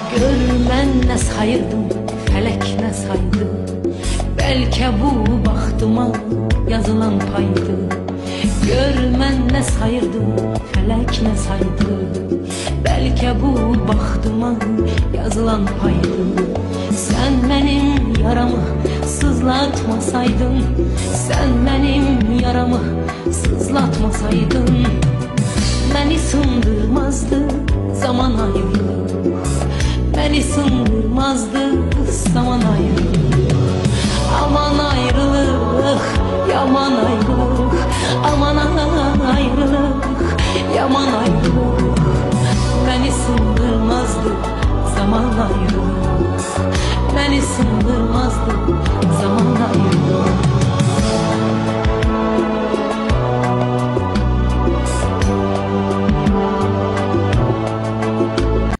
Görmən nə sayırdım, fələk nə saydı. Bəlkə bu baxtıma yazılan paydı. Görmən nə sayırdım, fələk nə saydı. Bəlkə bu baxtıma yazılan paydı. Sən mənim yaramı sızlatmasaydın, sən mənim yaramı sızlatmasaydın, məni sındırmazdı zaman ayrılık, məni sındırmazdı zaman ayrılık. Aman ayrılık, yaman ayrılık, aman ayrılık, yaman ayrılık. Məni sındırmazdı zaman ayrılık, məni sındırmazdı zaman